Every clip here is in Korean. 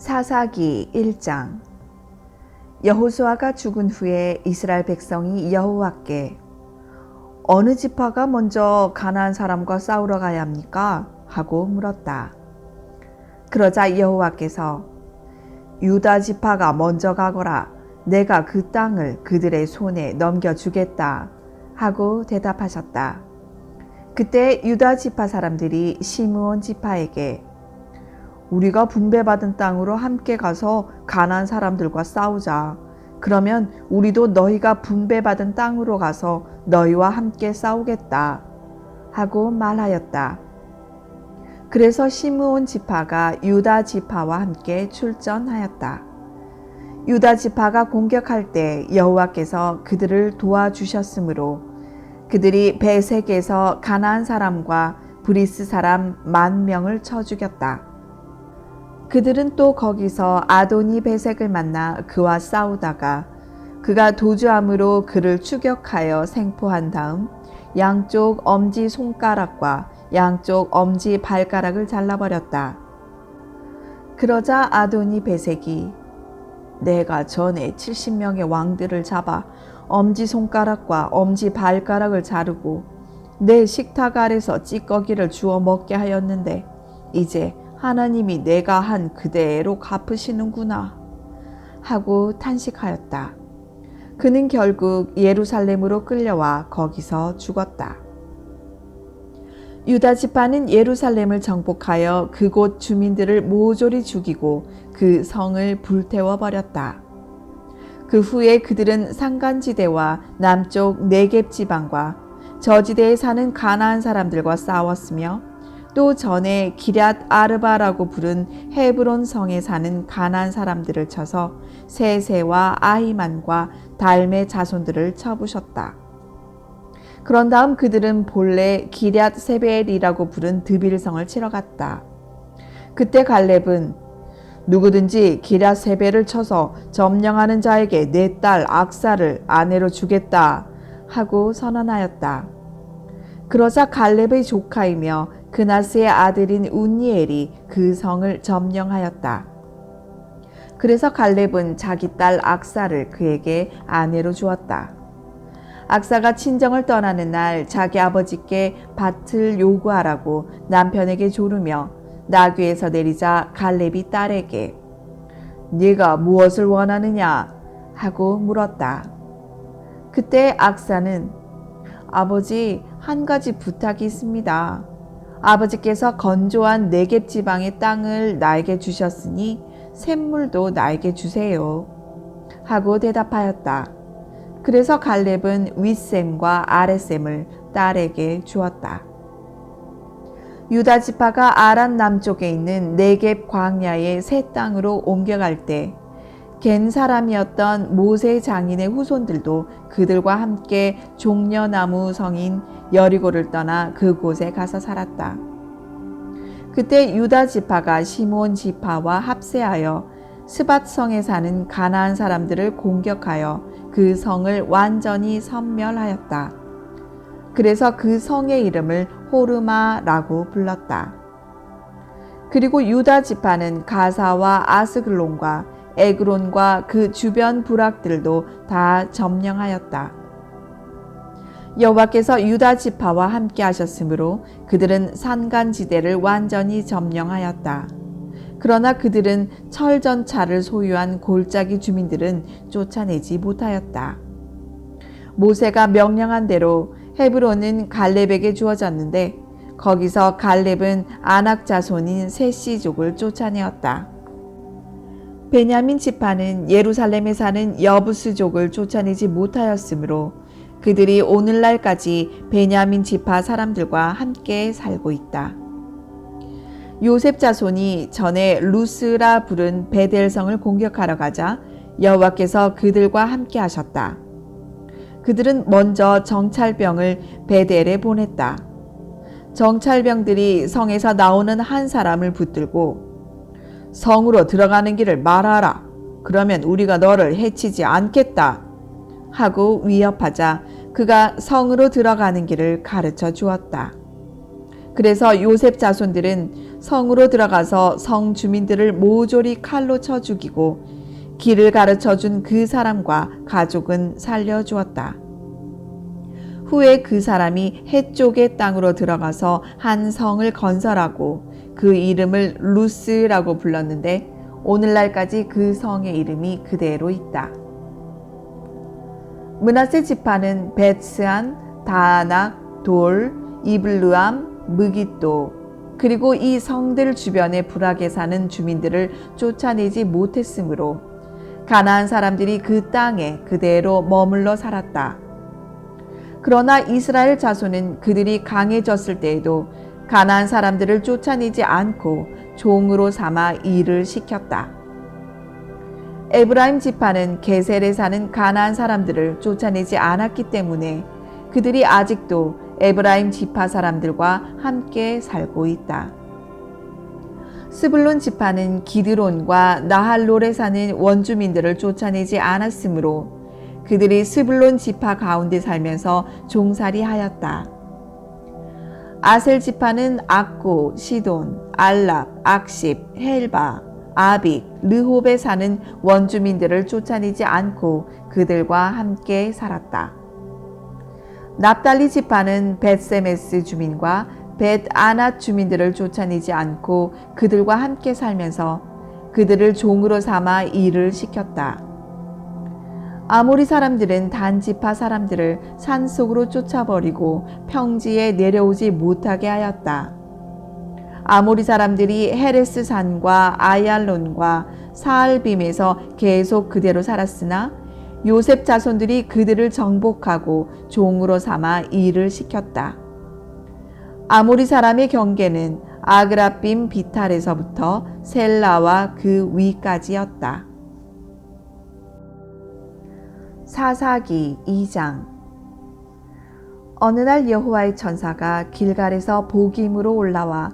사사기 1장. 여호수아가 죽은 후에 이스라엘 백성이 여호와께 어느 지파가 먼저 가나안 사람과 싸우러 가야 합니까? 하고 물었다. 그러자 여호와께서 유다 지파가 먼저 가거라. 내가 그 땅을 그들의 손에 넘겨주겠다. 하고 대답하셨다. 그때 유다 지파 사람들이 시므온 지파에게 우리가 분배받은 땅으로 함께 가서 가나안 사람들과 싸우자. 그러면 우리도 너희가 분배받은 땅으로 가서 너희와 함께 싸우겠다. 하고 말하였다. 그래서 시므온 지파가 유다 지파와 함께 출전하였다. 유다 지파가 공격할 때 여호와께서 그들을 도와주셨으므로 그들이 베색에서 가나안 사람과 브리스 사람 10,000명을 쳐 죽였다. 그들은 또 거기서 아도니 베색을 만나 그와 싸우다가 그가 도주함으로 그를 추격하여 생포한 다음 양쪽 엄지 손가락과 양쪽 엄지 발가락을 잘라버렸다. 그러자 아도니 베색이 내가 전에 70명의 왕들을 잡아 엄지 손가락과 엄지 발가락을 자르고 내 식탁 아래서 찌꺼기를 주워 먹게 하였는데 이제 하나님이 내가 한 그대로 갚으시는구나 하고 탄식하였다. 그는 결국 예루살렘으로 끌려와 거기서 죽었다. 유다 지파는 예루살렘을 정복하여 그곳 주민들을 모조리 죽이고 그 성을 불태워 버렸다. 그 후에 그들은 산간지대와 남쪽 네겝 지방과 저지대에 사는 가나안 사람들과 싸웠으며 또 전에 기럇 아르바라고 부른 헤브론 성에 사는 가나안 사람들을 쳐서 세세와 아히만과 달메 자손들을 쳐부셨다. 그런 다음 그들은 본래 기럇 세벨이라고 부른 드빌성을 치러 갔다. 그때 갈렙은 누구든지 기럇 세벨을 쳐서 점령하는 자에게 내 딸 악사를 아내로 주겠다 하고 선언하였다. 그러자 갈렙의 조카이며 그나스의 아들인 운니엘이 그 성을 점령하였다. 그래서 갈렙은 자기 딸 악사를 그에게 아내로 주었다. 악사가 친정을 떠나는 날 자기 아버지께 밭을 요구하라고 남편에게 조르며 나귀에서 내리자 갈렙이 딸에게 네가 무엇을 원하느냐 하고 물었다. 그때 악사는 아버지 한 가지 부탁이 있습니다. 아버지께서 건조한 네겝 지방의 땅을 나에게 주셨으니 샘물도 나에게 주세요. 하고 대답하였다. 그래서 갈렙은 윗샘과 아랫샘을 딸에게 주었다. 유다 지파가 아란 남쪽에 있는 네겝 광야의 새 땅으로 옮겨갈 때 겐 사람이었던 모세 장인의 후손들도 그들과 함께 종려나무 성인 여리고를 떠나 그곳에 가서 살았다. 그때 유다 지파가 시므온 지파와 합세하여 스밧성에 사는 가나안 사람들을 공격하여 그 성을 완전히 섬멸하였다. 그래서 그 성의 이름을 호르마라고 불렀다. 그리고 유다 지파는 가사와 아스글론과 에그론과 그 주변 부락들도 다 점령하였다. 여호와께서 유다 지파와 함께 하셨으므로 그들은 산간지대를 완전히 점령하였다. 그러나 그들은 철전차를 소유한 골짜기 주민들은 쫓아내지 못하였다. 모세가 명령한 대로 헤브론은 갈렙에게 주어졌는데 거기서 갈렙은 아낙 자손인 셋시족을 쫓아내었다. 베냐민 지파는 예루살렘에 사는 여부스족을 쫓아내지 못하였으므로 그들이 오늘날까지 베냐민 지파 사람들과 함께 살고 있다. 요셉 자손이 전에 루스라 부른 베델성을 공격하러 가자 여호와께서 그들과 함께 하셨다. 그들은 먼저 정찰병을 베델에 보냈다. 정찰병들이 성에서 나오는 한 사람을 붙들고 성으로 들어가는 길을 말하라. 그러면 우리가 너를 해치지 않겠다. 하고 위협하자 그가 성으로 들어가는 길을 가르쳐 주었다. 그래서 요셉 자손들은 성으로 들어가서 성 주민들을 모조리 칼로 쳐 죽이고 길을 가르쳐 준 그 사람과 가족은 살려주었다. 후에 그 사람이 해쪽의 땅으로 들어가서 한 성을 건설하고 그 이름을 루스라고 불렀는데 오늘날까지 그 성의 이름이 그대로 있다. 므낫세 지파는 벳스안, 다아낙, 돌, 이블루암, 무깃도 그리고 이 성들 주변의 불악에 사는 주민들을 쫓아내지 못했으므로 가나안 사람들이 그 땅에 그대로 머물러 살았다. 그러나 이스라엘 자손은 그들이 강해졌을 때에도 가나안 사람들을 쫓아내지 않고 종으로 삼아 일을 시켰다. 에브라임 지파는 게셀에 사는 가나안 사람들을 쫓아내지 않았기 때문에 그들이 아직도 에브라임 지파 사람들과 함께 살고 있다. 스불론 지파는 기드론과 나할롤에 사는 원주민들을 쫓아내지 않았으므로 그들이 스불론 지파 가운데 살면서 종살이하였다. 아셀 지파는 악고, 시돈, 알랍, 악십, 헬바, 아빅, 르홉에 사는 원주민들을 쫓아내지 않고 그들과 함께 살았다. 납달리 지파는 벳세메스 주민과 벳아낫 주민들을 쫓아내지 않고 그들과 함께 살면서 그들을 종으로 삼아 일을 시켰다. 아모리 사람들은 단 지파 사람들을 산속으로 쫓아버리고 평지에 내려오지 못하게 하였다. 아모리 사람들이 헤레스 산과 아얄론과 사알빔에서 계속 그대로 살았으나 요셉 자손들이 그들을 정복하고 종으로 삼아 일을 시켰다. 아모리 사람의 경계는 아그라빔 비탈에서부터 셀라와 그 위까지였다. 사사기 2장. 어느 날 여호와의 천사가 길갈에서 복임으로 올라와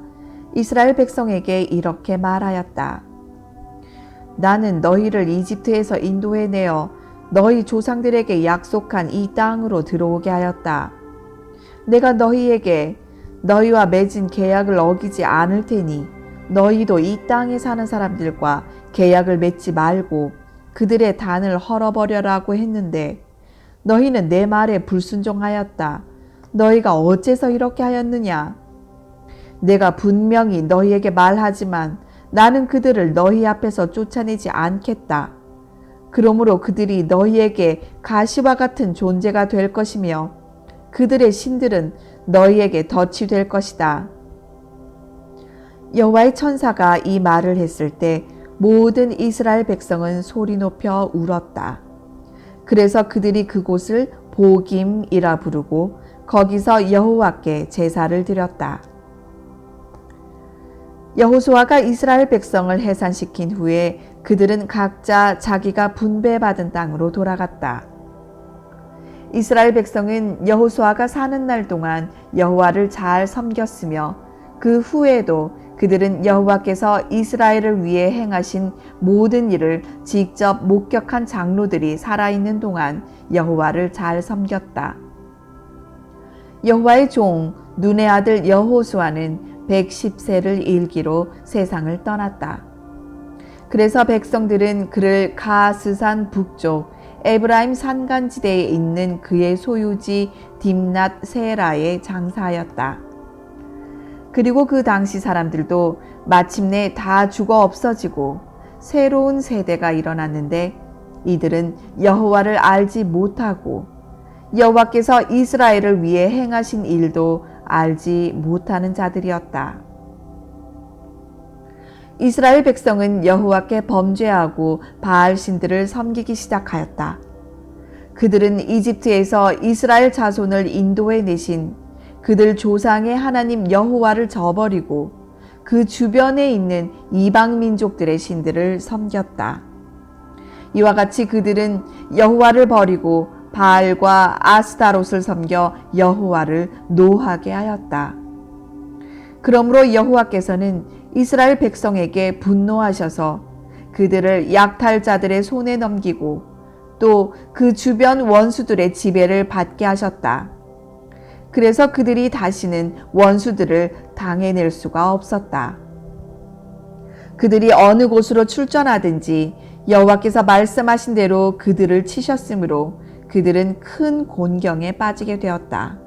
이스라엘 백성에게 이렇게 말하였다. 나는 너희를 이집트에서 인도해내어 너희 조상들에게 약속한 이 땅으로 들어오게 하였다. 내가 너희에게 너희와 맺은 계약을 어기지 않을 테니 너희도 이 땅에 사는 사람들과 계약을 맺지 말고 그들의 단을 헐어버려라고 했는데 너희는 내 말에 불순종하였다. 너희가 어째서 이렇게 하였느냐? 내가 분명히 너희에게 말하지만 나는 그들을 너희 앞에서 쫓아내지 않겠다. 그러므로 그들이 너희에게 가시와 같은 존재가 될 것이며 그들의 신들은 너희에게 덫이 될 것이다. 여호와의 천사가 이 말을 했을 때 모든 이스라엘 백성은 소리 높여 울었다. 그래서 그들이 그곳을 복임이라 부르고 거기서 여호와께 제사를 드렸다. 여호수아가 이스라엘 백성을 해산시킨 후에 그들은 각자 자기가 분배받은 땅으로 돌아갔다. 이스라엘 백성은 여호수아가 사는 날 동안 여호와를 잘 섬겼으며 그 후에도 그들은 여호와께서 이스라엘을 위해 행하신 모든 일을 직접 목격한 장로들이 살아있는 동안 여호와를 잘 섬겼다. 여호와의 종 눈의 아들 여호수아는 110세를 일기로 세상을 떠났다. 그래서 백성들은 그를 가스산 북쪽 에브라임 산간지대에 있는 그의 소유지 딥낫 세라에 장사하였다. 그리고 그 당시 사람들도 마침내 다 죽어 없어지고 새로운 세대가 일어났는데 이들은 여호와를 알지 못하고 여호와께서 이스라엘을 위해 행하신 일도 알지 못하는 자들이었다. 이스라엘 백성은 여호와께 범죄하고 바알 신들을 섬기기 시작하였다. 그들은 이집트에서 이스라엘 자손을 인도해 내신 그들 조상의 하나님 여호와를 저버리고 그 주변에 있는 이방 민족들의 신들을 섬겼다. 이와 같이 그들은 여호와를 버리고 바알과 아스타롯을 섬겨 여호와를 노하게 하였다. 그러므로 여호와께서는 이스라엘 백성에게 분노하셔서 그들을 약탈자들의 손에 넘기고 또 그 주변 원수들의 지배를 받게 하셨다. 그래서 그들이 다시는 원수들을 당해낼 수가 없었다. 그들이 어느 곳으로 출전하든지 여호와께서 말씀하신 대로 그들을 치셨으므로 그들은 큰 곤경에 빠지게 되었다.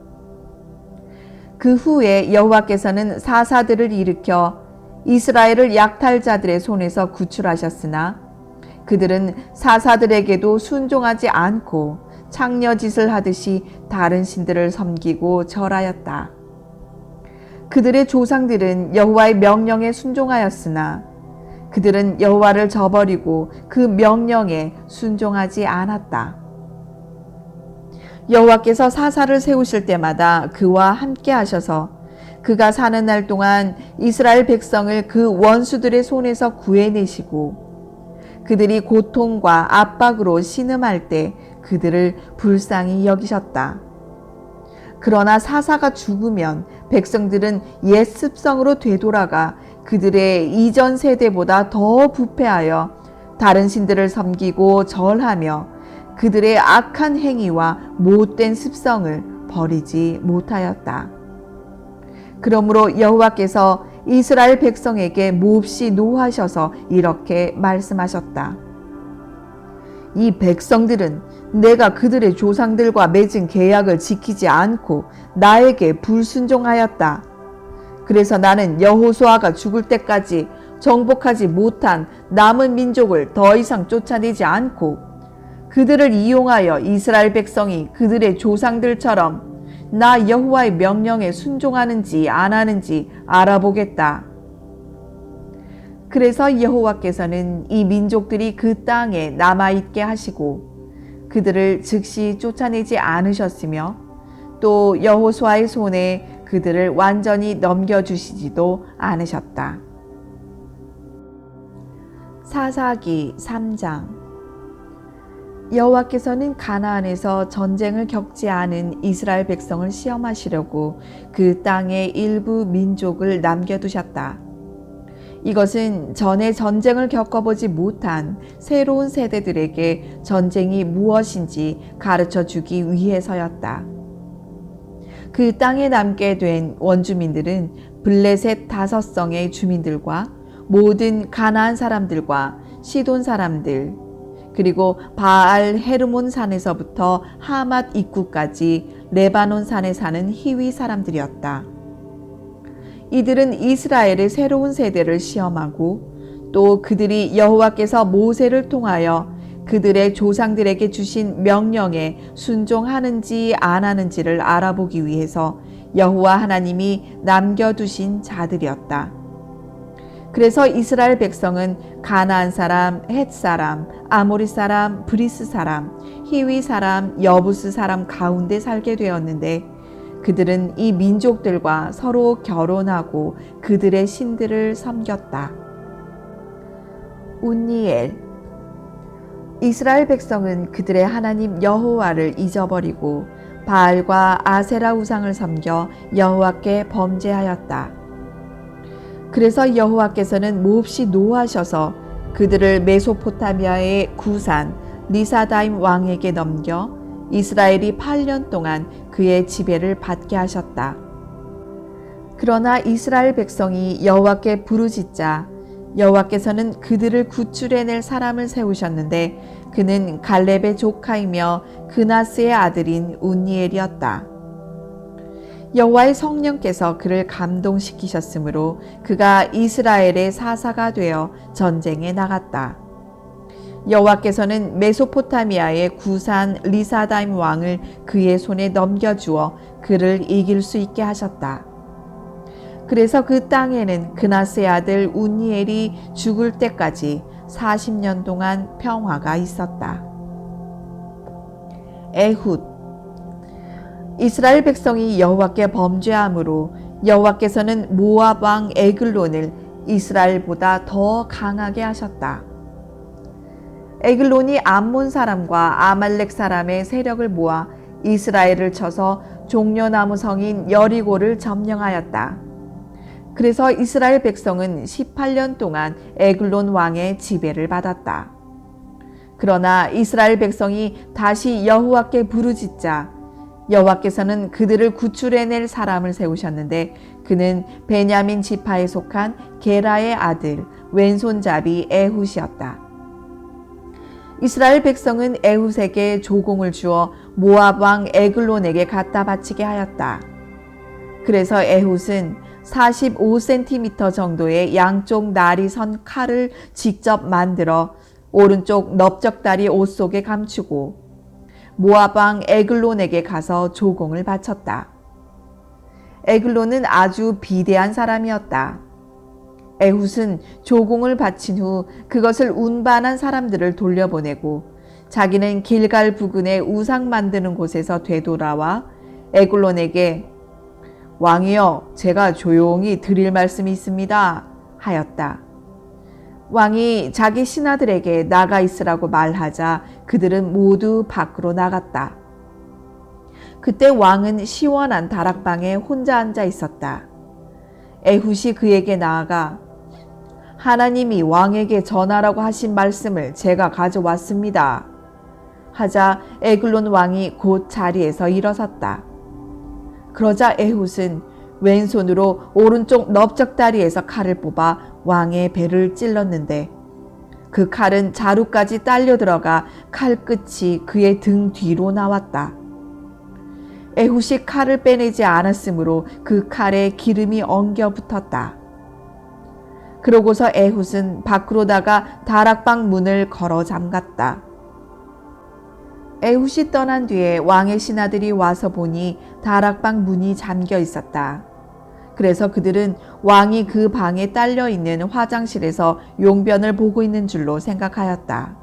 그 후에 여호와께서는 사사들을 일으켜 이스라엘을 약탈자들의 손에서 구출하셨으나 그들은 사사들에게도 순종하지 않고 창녀짓을 하듯이 다른 신들을 섬기고 절하였다. 그들의 조상들은 여호와의 명령에 순종하였으나 그들은 여호와를 저버리고 그 명령에 순종하지 않았다. 여호와께서 사사를 세우실 때마다 그와 함께 하셔서 그가 사는 날 동안 이스라엘 백성을 그 원수들의 손에서 구해내시고 그들이 고통과 압박으로 신음할 때 그들을 불쌍히 여기셨다. 그러나 사사가 죽으면 백성들은 옛 습성으로 되돌아가 그들의 이전 세대보다 더 부패하여 다른 신들을 섬기고 절하며 그들의 악한 행위와 못된 습성을 버리지 못하였다. 그러므로 여호와께서 이스라엘 백성에게 몹시 노하셔서 이렇게 말씀하셨다. 이 백성들은 내가 그들의 조상들과 맺은 계약을 지키지 않고 나에게 불순종하였다. 그래서 나는 여호수아가 죽을 때까지 정복하지 못한 남은 민족을 더 이상 쫓아내지 않고 그들을 이용하여 이스라엘 백성이 그들의 조상들처럼 나 여호와의 명령에 순종하는지 안 하는지 알아보겠다. 그래서 여호와께서는 이 민족들이 그 땅에 남아있게 하시고 그들을 즉시 쫓아내지 않으셨으며 또 여호수아의 손에 그들을 완전히 넘겨주시지도 않으셨다. 사사기 3장. 여호와께서는 가나안에서 전쟁을 겪지 않은 이스라엘 백성을 시험하시려고 그 땅의 일부 민족을 남겨두셨다. 이것은 전에 전쟁을 겪어보지 못한 새로운 세대들에게 전쟁이 무엇인지 가르쳐 주기 위해서였다. 그 땅에 남게 된 원주민들은 블레셋 5성의 주민들과 모든 가나안 사람들과 시돈 사람들 그리고 바알 헤르몬 산에서부터 하맛 입구까지 레바논 산에 사는 히위 사람들이었다. 이들은 이스라엘의 새로운 세대를 시험하고 또 그들이 여호와께서 모세를 통하여 그들의 조상들에게 주신 명령에 순종하는지 안 하는지를 알아보기 위해서 여호와 하나님이 남겨두신 자들이었다. 그래서 이스라엘 백성은 가나안 사람, 헷 사람, 아모리 사람, 브리스 사람, 히위 사람, 여부스 사람 가운데 살게 되었는데 그들은 이 민족들과 서로 결혼하고 그들의 신들을 섬겼다. 운니엘. 이스라엘 백성은 그들의 하나님 여호와를 잊어버리고 바알과 아세라 우상을 섬겨 여호와께 범죄하였다. 그래서 여호와께서는 몹시 노하셔서 그들을 메소포타미아의 구산 리사다임 왕에게 넘겨 이스라엘이 8년 동안 그의 지배를 받게 하셨다. 그러나 이스라엘 백성이 여호와께 부르짖자 여호와께서는 그들을 구출해낼 사람을 세우셨는데 그는 갈렙의 조카이며 그나스의 아들인 운니엘이었다. 여호와의 성령께서 그를 감동시키셨으므로 그가 이스라엘의 사사가 되어 전쟁에 나갔다. 여호와께서는 메소포타미아의 구산 리사다임 왕을 그의 손에 넘겨주어 그를 이길 수 있게 하셨다. 그래서 그 땅에는 그나스의 아들 운니엘이 죽을 때까지 40년 동안 평화가 있었다. 에훗. 이스라엘 백성이 여호와께 범죄함으로 여호와께서는 모압 왕 에글론을 이스라엘보다 더 강하게 하셨다. 에글론이 암몬 사람과 아말렉 사람의 세력을 모아 이스라엘을 쳐서 종려나무 성인 여리고를 점령하였다. 그래서 이스라엘 백성은 18년 동안 에글론 왕의 지배를 받았다. 그러나 이스라엘 백성이 다시 여호와께 부르짖자 여호와께서는 그들을 구출해낼 사람을 세우셨는데 그는 베냐민 지파에 속한 게라의 아들 왼손잡이 에훗이었다. 이스라엘 백성은 에훗에게 조공을 주어 모압 왕 에글론에게 갖다 바치게 하였다. 그래서 에훗은 45cm 정도의 양쪽 날이 선 칼을 직접 만들어 오른쪽 넓적다리 옷 속에 감추고 모압 왕 에글론에게 가서 조공을 바쳤다. 에글론은 아주 비대한 사람이었다. 에훗은 조공을 바친 후 그것을 운반한 사람들을 돌려보내고 자기는 길갈 부근의 우상 만드는 곳에서 되돌아와 에글론에게 왕이여, 제가 조용히 드릴 말씀이 있습니다 하였다. 왕이 자기 신하들에게 나가 있으라고 말하자 그들은 모두 밖으로 나갔다. 그때 왕은 시원한 다락방에 혼자 앉아 있었다. 에훗이 그에게 나아가 하나님이 왕에게 전하라고 하신 말씀을 제가 가져왔습니다 하자 에글론 왕이 곧 자리에서 일어섰다. 그러자 에훗은 왼손으로 오른쪽 넓적다리에서 칼을 뽑아 왕의 배를 찔렀는데 그 칼은 자루까지 딸려 들어가 칼끝이 그의 등 뒤로 나왔다. 에훗이 칼을 빼내지 않았으므로 그 칼에 기름이 엉겨 붙었다. 그러고서 에훗은 밖으로 나가 다락방 문을 걸어 잠갔다. 에훗이 떠난 뒤에 왕의 신하들이 와서 보니 다락방 문이 잠겨 있었다. 그래서 그들은 왕이 그 방에 딸려 있는 화장실에서 용변을 보고 있는 줄로 생각하였다.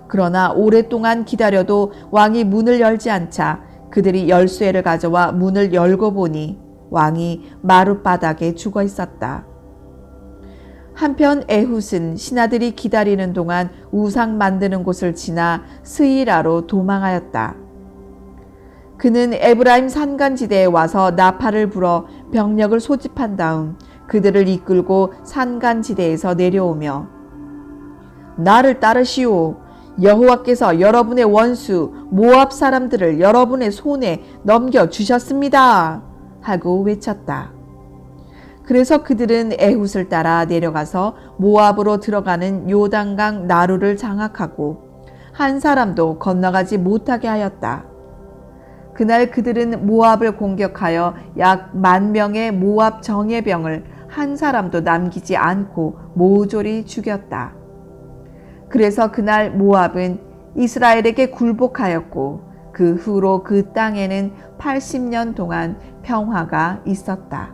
그러나 오랫동안 기다려도 왕이 문을 열지 않자 그들이 열쇠를 가져와 문을 열고 보니 왕이 마룻바닥에 죽어 있었다. 한편 에훗은 신하들이 기다리는 동안 우상 만드는 곳을 지나 스이라로 도망하였다. 그는 에브라임 산간지대에 와서 나팔을 불어 병력을 소집한 다음 그들을 이끌고 산간지대에서 내려오며 나를 따르시오. 여호와께서 여러분의 원수 모압 사람들을 여러분의 손에 넘겨주셨습니다 하고 외쳤다. 그래서 그들은 에훗을 따라 내려가서 모압으로 들어가는 요단강 나루를 장악하고 한 사람도 건너가지 못하게 하였다. 그날 그들은 모압을 공격하여 약 10,000명의 모압 정예병을 한 사람도 남기지 않고 모조리 죽였다. 그래서 그날 모압은 이스라엘에게 굴복하였고 그 후로 그 땅에는 80년 동안 평화가 있었다.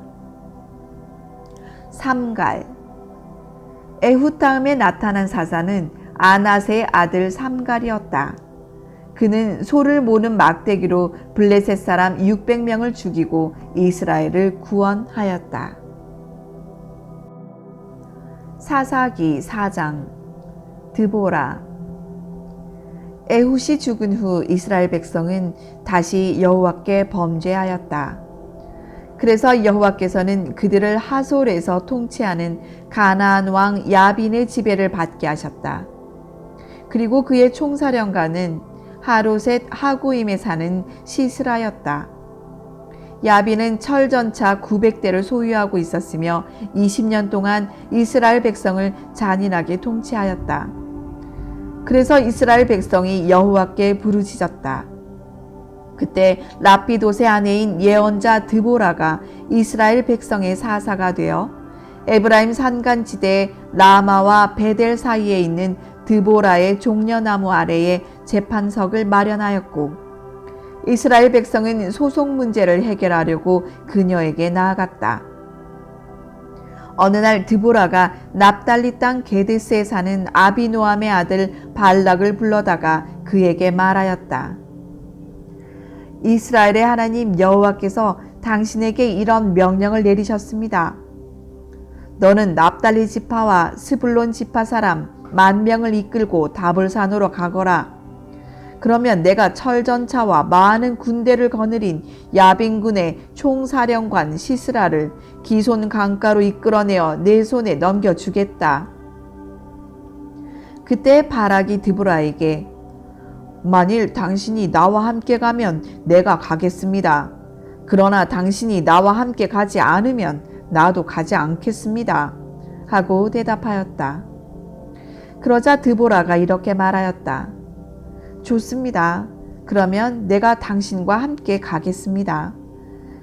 삼갈. 에훗 다음에 나타난 사자는 아낫의 아들 삼갈이었다. 그는 소를 모는 막대기로 블레셋 사람 600명을 죽이고 이스라엘을 구원하였다. 사사기 4장. 드보라. 에훗이 죽은 후 이스라엘 백성은 다시 여호와께 범죄하였다. 그래서 여호와께서는 그들을 하솔에서 통치하는 가나안 왕 야빈의 지배를 받게 하셨다. 그리고 그의 총사령관은 하로셋 하고임에 사는 시스라였다. 야빈은 철전차 900대를 소유하고 있었으며 20년 동안 이스라엘 백성을 잔인하게 통치하였다. 그래서 이스라엘 백성이 여호와께 부르짖었다. 그때 라피돗의 아내인 예언자 드보라가 이스라엘 백성의 사사가 되어 에브라임 산간지대 라마와 베델 사이에 있는 드보라의 종려나무 아래에 재판석을 마련하였고 이스라엘 백성은 소송 문제를 해결하려고 그녀에게 나아갔다. 어느 날 드보라가 납달리 땅 게데스에 사는 아비노함의 아들 발락을 불러다가 그에게 말하였다. 이스라엘의 하나님 여호와께서 당신에게 이런 명령을 내리셨습니다. 너는 납달리 지파와 스불론 지파 사람 10,000명을 이끌고 다볼산으로 가거라. 그러면 내가 철전차와 많은 군대를 거느린 야빈군의 총사령관 시스라를 기손 강가로 이끌어내어 내 손에 넘겨주겠다. 그때 바락이 드보라에게 만일 당신이 나와 함께 가면 내가 가겠습니다. 그러나 당신이 나와 함께 가지 않으면 나도 가지 않겠습니다. 하고 대답하였다. 그러자 드보라가 이렇게 말하였다. 좋습니다. 그러면 내가 당신과 함께 가겠습니다.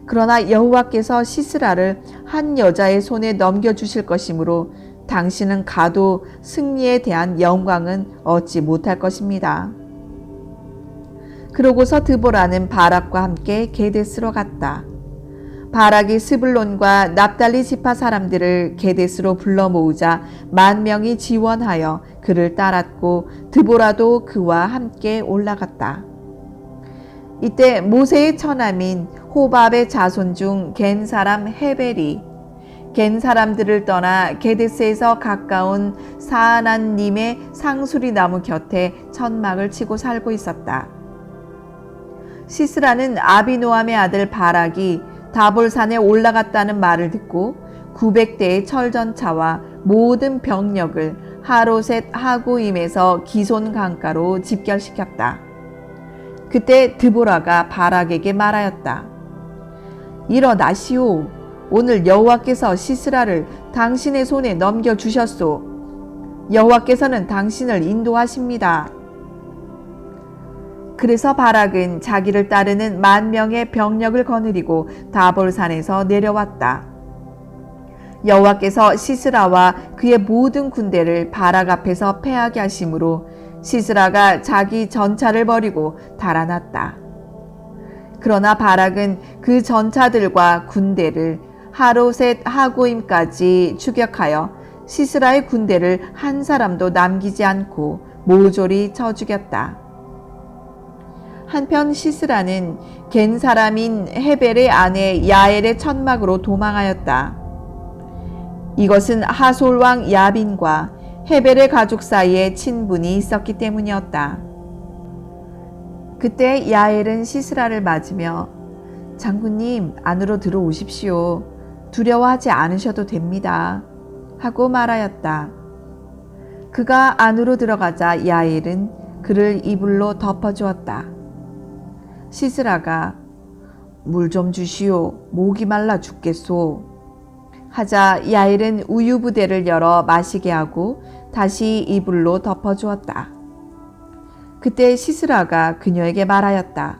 그러나 여호와께서 시스라를 한 여자의 손에 넘겨주실 것이므로 당신은 가도 승리에 대한 영광은 얻지 못할 것입니다. 그러고서 드보라는 바락과 함께 게데스로 갔다. 바락이 스불론과 납달리 지파 사람들을 게데스로 불러 모으자 10,000명이 지원하여 그를 따랐고 드보라도 그와 함께 올라갔다. 이때 모세의 처남인 호밥의 자손 중 겐 사람 헤벨이 겐 사람들을 떠나 게데스에서 가까운 사아난님의 상수리 나무 곁에 천막을 치고 살고 있었다. 시스라는 아비노함의 아들 바락이 다볼산에 올라갔다는 말을 듣고 900대의 철전차와 모든 병력을 하로셋 하고임에서 기손 강가로 집결시켰다. 그때 드보라가 바락에게 말하였다. 일어나시오. 오늘 여호와께서 시스라를 당신의 손에 넘겨주셨소. 여호와께서는 당신을 인도하십니다. 그래서 바락은 자기를 따르는 10,000명의 병력을 거느리고 다볼산에서 내려왔다. 여호와께서 시스라와 그의 모든 군대를 바락 앞에서 패하게 하심으로 시스라가 자기 전차를 버리고 달아났다. 그러나 바락은 그 전차들과 군대를 하로셋 하고임까지 추격하여 시스라의 군대를 한 사람도 남기지 않고 모조리 쳐 죽였다. 한편 시스라는 겐 사람인 헤벨의 아내 야엘의 천막으로 도망하였다. 이것은 하솔 왕 야빈과 헤벨의 가족 사이에 친분이 있었기 때문이었다. 그때 야엘은 시스라를 맞으며 장군님, 안으로 들어오십시오. 두려워하지 않으셔도 됩니다. 하고 말하였다. 그가 안으로 들어가자 야엘은 그를 이불로 덮어주었다. 시스라가 물 좀 주시오. 목이 말라 죽겠소. 하자 야엘은 우유 부대를 열어 마시게 하고 다시 이불로 덮어주었다. 그때 시스라가 그녀에게 말하였다.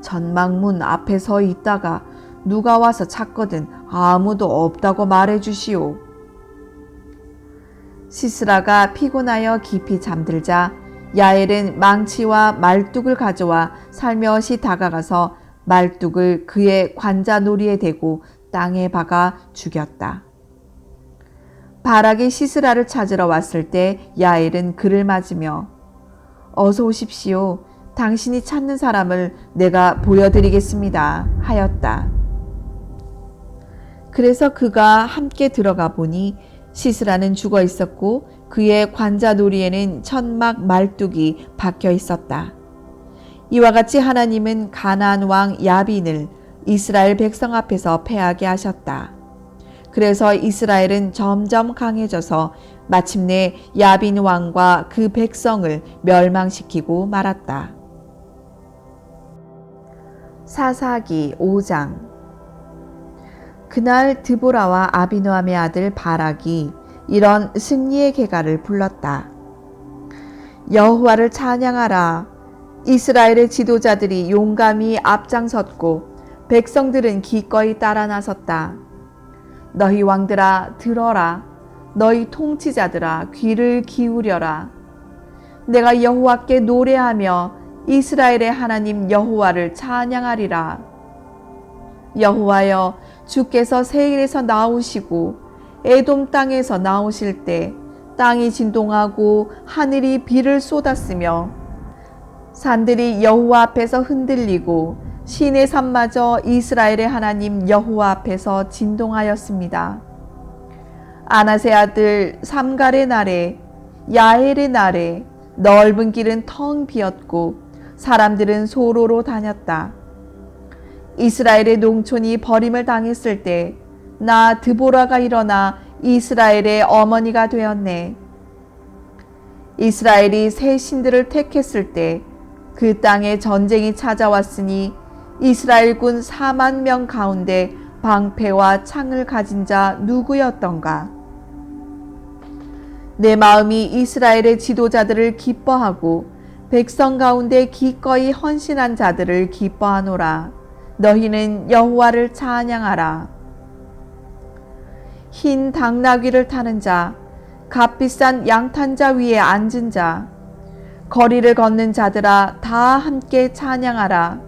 전망문 앞에 서 있다가 누가 와서 찾거든 아무도 없다고 말해주시오. 시스라가 피곤하여 깊이 잠들자 야엘은 망치와 말뚝을 가져와 살며시 다가가서 말뚝을 그의 관자놀이에 대고 땅에 박아 죽였다. 바락이 시스라를 찾으러 왔을 때 야엘은 그를 맞으며 어서 오십시오. 당신이 찾는 사람을 내가 보여드리겠습니다. 하였다. 그래서 그가 함께 들어가 보니 시스라는 죽어 있었고 그의 관자놀이에는 천막 말뚝이 박혀 있었다. 이와 같이 하나님은 가나안 왕 야빈을 이스라엘 백성 앞에서 패하게 하셨다. 그래서 이스라엘은 점점 강해져서 마침내 야빈 왕과 그 백성을 멸망시키고 말았다. 사사기 5장. 그날 드보라와 아비노함의 아들 바락이 이런 승리의 계가를 불렀다. 여호와를 찬양하라. 이스라엘의 지도자들이 용감히 앞장섰고 백성들은 기꺼이 따라 나섰다. 너희 왕들아 들어라. 너희 통치자들아 귀를 기울여라. 내가 여호와께 노래하며 이스라엘의 하나님 여호와를 찬양하리라. 여호와여, 주께서 세일에서 나오시고 에돔 땅에서 나오실 때 땅이 진동하고 하늘이 비를 쏟았으며 산들이 여호와 앞에서 흔들리고 시내 산마저 이스라엘의 하나님 여호와 앞에서 진동하였습니다. 아나세 아들 삼갈의 날에 야엘의 날에 넓은 길은 텅 비었고 사람들은 소로로 다녔다. 이스라엘의 농촌이 버림을 당했을 때 나 드보라가 일어나 이스라엘의 어머니가 되었네. 이스라엘이 새 신들을 택했을 때 그 땅에 전쟁이 찾아왔으니 이스라엘군 4만 명 가운데 방패와 창을 가진 자 누구였던가? 내 마음이 이스라엘의 지도자들을 기뻐하고 백성 가운데 기꺼이 헌신한 자들을 기뻐하노라. 너희는 여호와를 찬양하라. 흰 당나귀를 타는 자, 값비싼 양탄자 위에 앉은 자, 거리를 걷는 자들아 다 함께 찬양하라.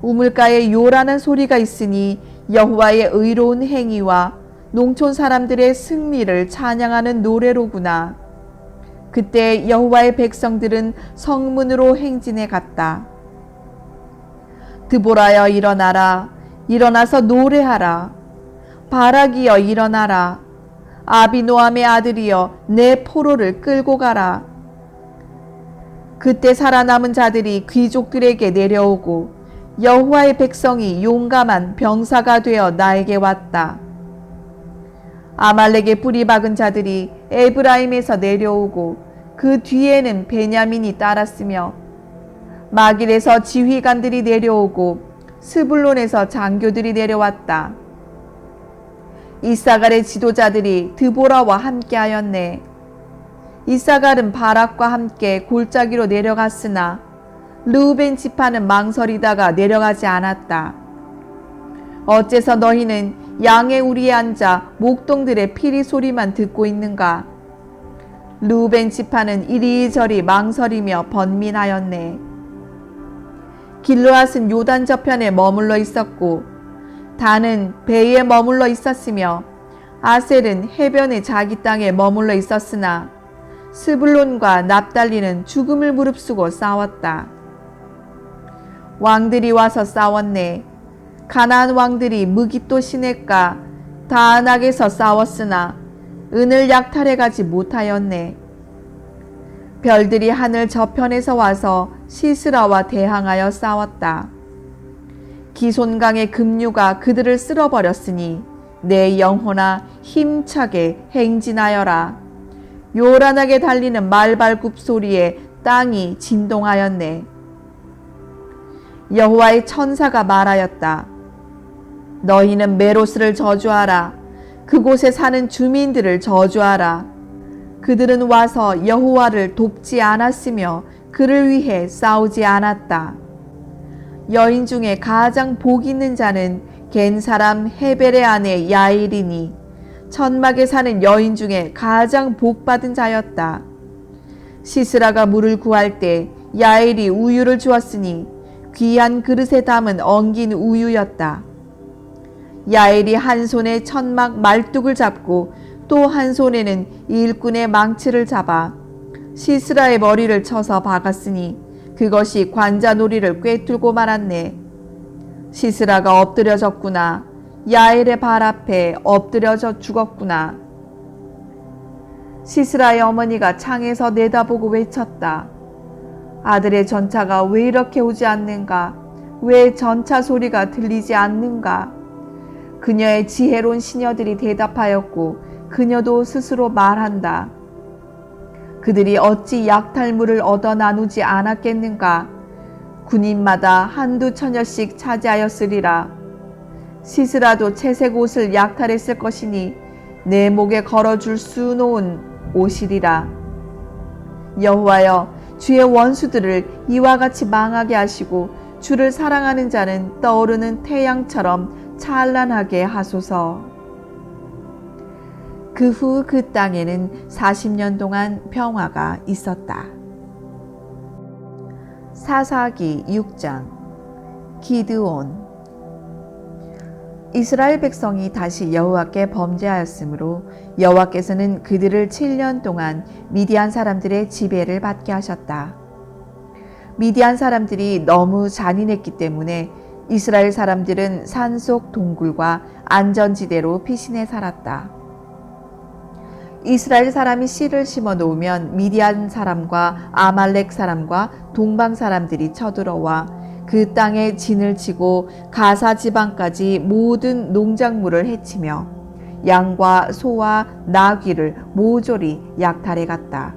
우물가에 요란한 소리가 있으니 여호와의 의로운 행위와 농촌 사람들의 승리를 찬양하는 노래로구나. 그때 여호와의 백성들은 성문으로 행진해 갔다. 드보라여 일어나라. 일어나서 노래하라. 바락이여 일어나라. 아비노함의 아들이여 내 포로를 끌고 가라. 그때 살아남은 자들이 귀족들에게 내려오고 여호와의 백성이 용감한 병사가 되어 나에게 왔다. 아말렉의 뿌리 박은 자들이 에브라임에서 내려오고 그 뒤에는 베냐민이 따랐으며 마길에서 지휘관들이 내려오고 스불론에서 장교들이 내려왔다. 이사갈의 지도자들이 드보라와 함께하였네. 이사갈은 바락과 함께 골짜기로 내려갔으나 르우벤 지파는 망설이다가 내려가지 않았다. 어째서 너희는 양의 우리에 앉아 목동들의 피리 소리만 듣고 있는가? 르우벤 지파는 이리저리 망설이며 번민하였네. 길르앗은 요단 저편에 머물러 있었고 단은 베이에 머물러 있었으며 아셀은 해변의 자기 땅에 머물러 있었으나 스불론과 납달리는 죽음을 무릅쓰고 싸웠다. 왕들이 와서 싸웠네. 가나안 왕들이 무깃도 시냇가 다안악에서 싸웠으나 은을 약탈해 가지 못하였네. 별들이 하늘 저편에서 와서 시스라와 대항하여 싸웠다. 기손강의 급류가 그들을 쓸어버렸으니 내 영혼아 힘차게 행진하여라. 요란하게 달리는 말발굽 소리에 땅이 진동하였네. 여호와의 천사가 말하였다. 너희는 메로스를 저주하라. 그곳에 사는 주민들을 저주하라. 그들은 와서 여호와를 돕지 않았으며 그를 위해 싸우지 않았다. 여인 중에 가장 복 있는 자는 겐 사람 헤벨의 아내 야일이니 천막에 사는 여인 중에 가장 복 받은 자였다. 시스라가 물을 구할 때 야일이 우유를 주었으니 귀한 그릇에 담은 엉긴 우유였다. 야일이 한 손에 천막 말뚝을 잡고 또 한 손에는 일꾼의 망치를 잡아 시스라의 머리를 쳐서 박았으니 그것이 관자놀이를 꿰뚫고 말았네. 시스라가 엎드려졌구나. 야일의 발 앞에 엎드려져 죽었구나. 시스라의 어머니가 창에서 내다보고 외쳤다. 아들의 전차가 왜 이렇게 오지 않는가? 왜 전차 소리가 들리지 않는가? 그녀의 지혜로운 시녀들이 대답하였고 그녀도 스스로 말한다. 그들이 어찌 약탈물을 얻어 나누지 않았겠는가? 군인마다 한두 처녀씩 차지하였으리라. 시스라도 채색 옷을 약탈했을 것이니 내 목에 걸어줄 수놓은 옷이리라. 여호와여, 주의 원수들을 이와 같이 망하게 하시고 주를 사랑하는 자는 떠오르는 태양처럼 찬란하게 하소서. 그 후 그 땅에는 40년 동안 평화가 있었다. 사사기 6장. 기드온. 이스라엘 백성이 다시 여호와께 범죄하였으므로 여호와께서는 그들을 7년 동안 미디안 사람들의 지배를 받게 하셨다. 미디안 사람들이 너무 잔인했기 때문에 이스라엘 사람들은 산속 동굴과 안전지대로 피신해 살았다. 이스라엘 사람이 씨를 심어 놓으면 미디안 사람과 아말렉 사람과 동방 사람들이 쳐들어와 그 땅에 진을 치고 가사 지방까지 모든 농작물을 해치며 양과 소와 나귀를 모조리 약탈해 갔다.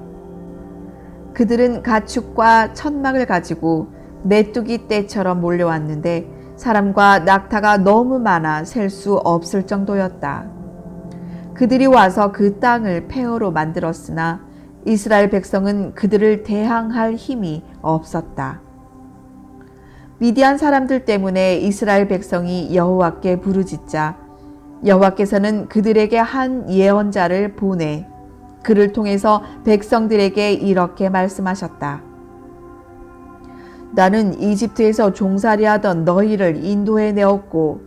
그들은 가축과 천막을 가지고 메뚜기 떼처럼 몰려왔는데 사람과 낙타가 너무 많아 셀 수 없을 정도였다. 그들이 와서 그 땅을 폐허로 만들었으나 이스라엘 백성은 그들을 대항할 힘이 없었다. 미디안 사람들 때문에 이스라엘 백성이 여호와께 부르짖자 여호와께서는 그들에게 한 예언자를 보내 그를 통해서 백성들에게 이렇게 말씀하셨다. 나는 이집트에서 종살이하던 너희를 인도해 내었고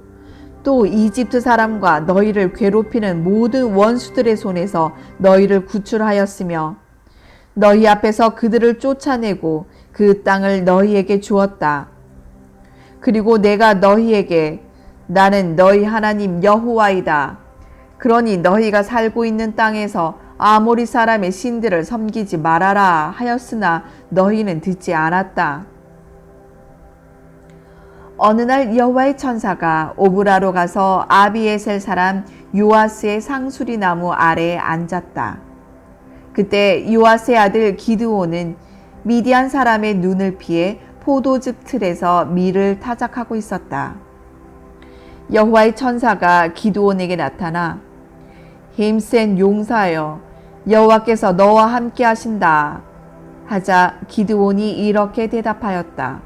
또 이집트 사람과 너희를 괴롭히는 모든 원수들의 손에서 너희를 구출하였으며 너희 앞에서 그들을 쫓아내고 그 땅을 너희에게 주었다. 그리고 내가 너희에게 나는 너희 하나님 여호와이다. 그러니 너희가 살고 있는 땅에서 아모리 사람의 신들을 섬기지 말아라 하였으나 너희는 듣지 않았다. 어느 날 여호와의 천사가 오브라로 가서 아비에셀 사람 요아스의 상수리 나무 아래에 앉았다. 그때 요아스의 아들 기드온은 미디안 사람의 눈을 피해 포도즙 틀에서 밀을 타작하고 있었다. 여호와의 천사가 기드온에게 나타나 힘센 용사여 여호와께서 너와 함께 하신다 하자 기드온이 이렇게 대답하였다.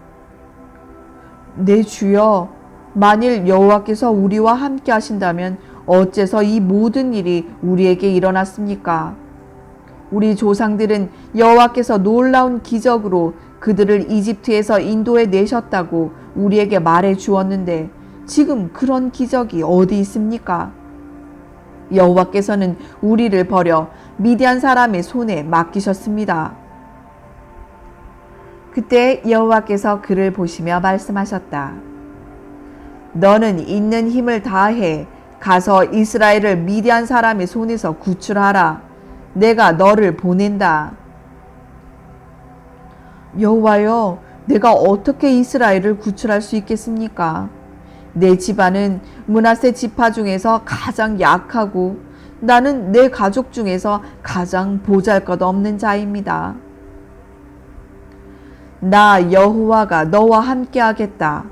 내 주여, 만일 여호와께서 우리와 함께 하신다면 어째서 이 모든 일이 우리에게 일어났습니까? 우리 조상들은 여호와께서 놀라운 기적으로 그들을 이집트에서 인도해 내셨다고 우리에게 말해 주었는데 지금 그런 기적이 어디 있습니까? 여호와께서는 우리를 버려 미디안 사람의 손에 맡기셨습니다. 그때 여호와께서 그를 보시며 말씀하셨다. 너는 있는 힘을 다해 가서 이스라엘을 미디안 사람의 손에서 구출하라. 내가 너를 보낸다. 여호와여, 내가 어떻게 이스라엘을 구출할 수 있겠습니까? 내 집안은 므낫세 지파 중에서 가장 약하고 나는 내 가족 중에서 가장 보잘것없는 자입니다. 나 여호와가 너와 함께 하겠다.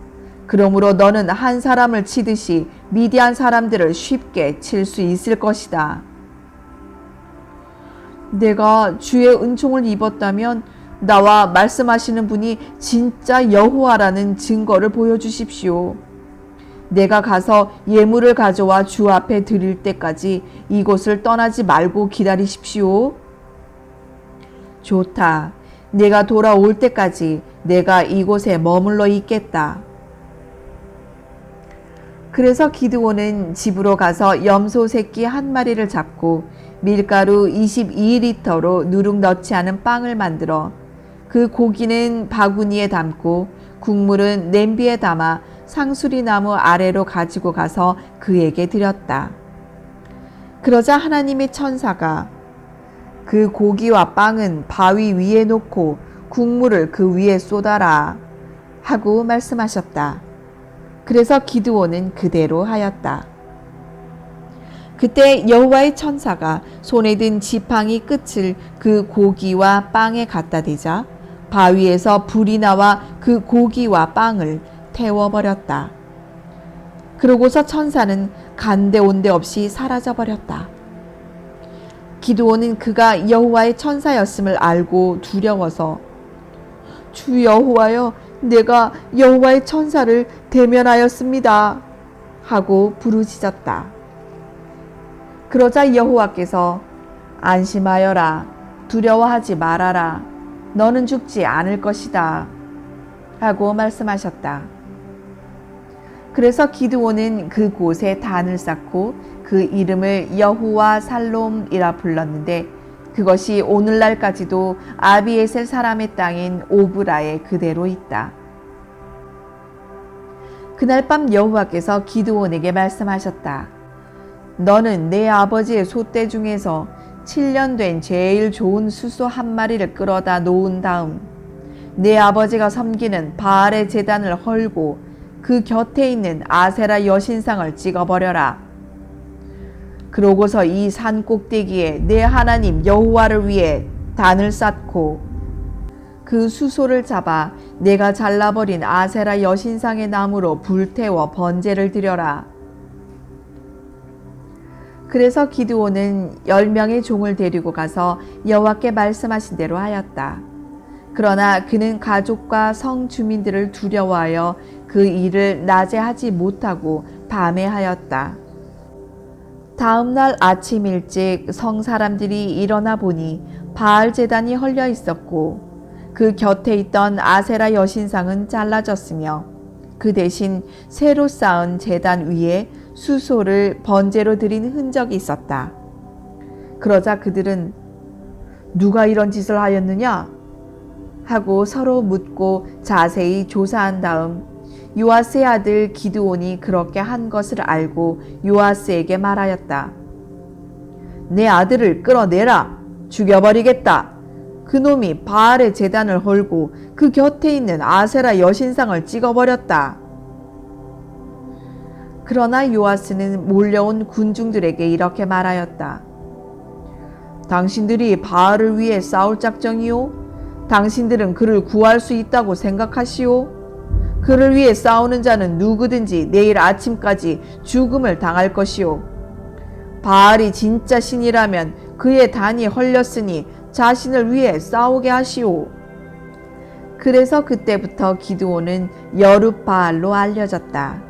그러므로 너는 한 사람을 치듯이 미디안 사람들을 쉽게 칠 수 있을 것이다. 내가 주의 은총을 입었다면 나와 말씀하시는 분이 진짜 여호와라는 증거를 보여주십시오. 내가 가서 예물을 가져와 주 앞에 드릴 때까지 이곳을 떠나지 말고 기다리십시오. 좋다. 내가 돌아올 때까지 내가 이곳에 머물러 있겠다. 그래서 기드온은 집으로 가서 염소 새끼 한 마리를 잡고 밀가루 22리터로 누룩 넣지 않은 빵을 만들어 그 고기는 바구니에 담고 국물은 냄비에 담아 상수리 나무 아래로 가지고 가서 그에게 드렸다. 그러자 하나님의 천사가 그 고기와 빵은 바위 위에 놓고 국물을 그 위에 쏟아라 하고 말씀하셨다. 그래서 기드온은 그대로 하였다. 그때 여호와의 천사가 손에 든 지팡이 끝을 그 고기와 빵에 갖다 대자 바위에서 불이 나와 그 고기와 빵을 태워버렸다. 그러고서 천사는 간데온데 없이 사라져버렸다. 기드온은 그가 여호와의 천사였음을 알고 두려워서 주 여호와여, 내가 여호와의 천사를 대면하였습니다 하고 부르짖었다. 그러자 여호와께서 안심하여라, 두려워하지 말아라, 너는 죽지 않을 것이다 하고 말씀하셨다. 그래서 기드온은 그곳에 단을 쌓고 그 이름을 여호와 살롬이라 불렀는데 그것이 오늘날까지도 아비에셀 사람의 땅인 오브라에 그대로 있다. 그날 밤 여호와께서 기드온에게 말씀하셨다. 너는 내 아버지의 소떼 중에서 7년 된 제일 좋은 수소 한 마리를 끌어다 놓은 다음 내 아버지가 섬기는 바알의 제단을 헐고 그 곁에 있는 아세라 여신상을 찍어버려라. 그러고서 이 산 꼭대기에 내 하나님 여호와를 위해 단을 쌓고 그 수소를 잡아 내가 잘라버린 아세라 여신상의 나무로 불태워 번제를 드려라. 그래서 기드온은 10명의 종을 데리고 가서 여호와께 말씀하신 대로 하였다. 그러나 그는 가족과 성 주민들을 두려워하여 그 일을 낮에 하지 못하고 밤에 하였다. 다음 날 아침 일찍 성 사람들이 일어나 보니 바알 제단이 헐려 있었고 그 곁에 있던 아세라 여신상은 잘라졌으며 그 대신 새로 쌓은 제단 위에 수소를 번제로 드린 흔적이 있었다. 그러자 그들은 누가 이런 짓을 하였느냐? 하고 서로 묻고 자세히 조사한 다음 요아스의 아들 기드온이 그렇게 한 것을 알고 요아스에게 말하였다. 내 아들을 끌어내라. 죽여버리겠다. 그놈이 바알의 제단을 헐고 그 곁에 있는 아세라 여신상을 찍어버렸다. 그러나 요아스는 몰려온 군중들에게 이렇게 말하였다. 당신들이 바알을 위해 싸울 작정이요? 당신들은 그를 구할 수 있다고 생각하시오? 그를 위해 싸우는 자는 누구든지 내일 아침까지 죽음을 당할 것이오. 바알이 진짜 신이라면 그의 단이 헐렸으니 자신을 위해 싸우게 하시오. 그래서 그때부터 기드온은 여룻바알로 알려졌다.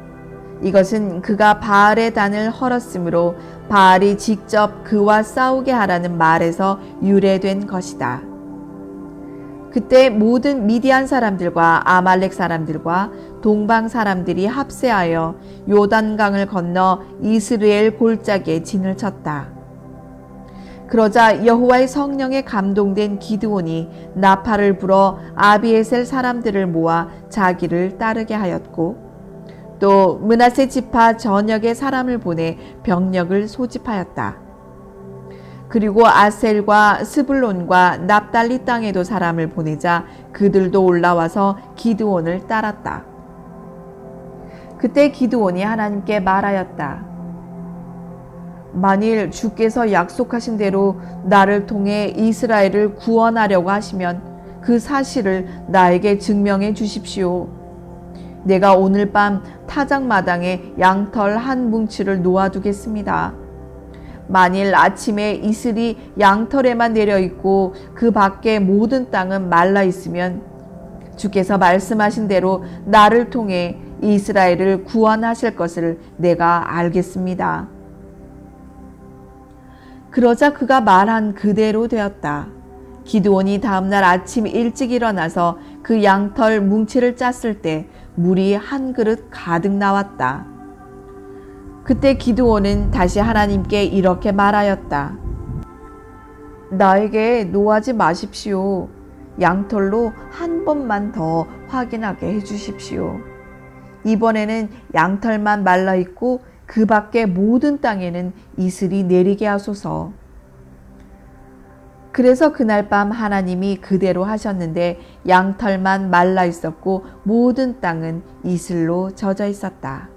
이것은 그가 바알의 단을 헐었으므로 바알이 직접 그와 싸우게 하라는 말에서 유래된 것이다. 그때 모든 미디안 사람들과 아말렉 사람들과 동방 사람들이 합세하여 요단강을 건너 이스라엘 골짜기에 진을 쳤다. 그러자 여호와의 성령에 감동된 기드온이 나팔을 불어 아비에셀 사람들을 모아 자기를 따르게 하였고 또 므낫세 지파 전역의 사람을 보내 병력을 소집하였다. 그리고 아셀과 스불론과 납달리 땅에도 사람을 보내자 그들도 올라와서 기드온을 따랐다. 그때 기드온이 하나님께 말하였다. 만일 주께서 약속하신 대로 나를 통해 이스라엘을 구원하려고 하시면 그 사실을 나에게 증명해 주십시오. 내가 오늘 밤 타작마당에 양털 한 뭉치를 놓아두겠습니다. 만일 아침에 이슬이 양털에만 내려있고 그 밖에 모든 땅은 말라있으면 주께서 말씀하신 대로 나를 통해 이스라엘을 구원하실 것을 내가 알겠습니다. 그러자 그가 말한 그대로 되었다. 기드온이 다음날 아침 일찍 일어나서 그 양털 뭉치를 짰을 때 물이 한 그릇 가득 나왔다. 그때 기드온은 다시 하나님께 이렇게 말하였다. 나에게 노하지 마십시오. 양털로 한 번만 더 확인하게 해주십시오. 이번에는 양털만 말라있고 그 밖에 모든 땅에는 이슬이 내리게 하소서. 그래서 그날 밤 하나님이 그대로 하셨는데 양털만 말라 있었고 모든 땅은 이슬로 젖어 있었다.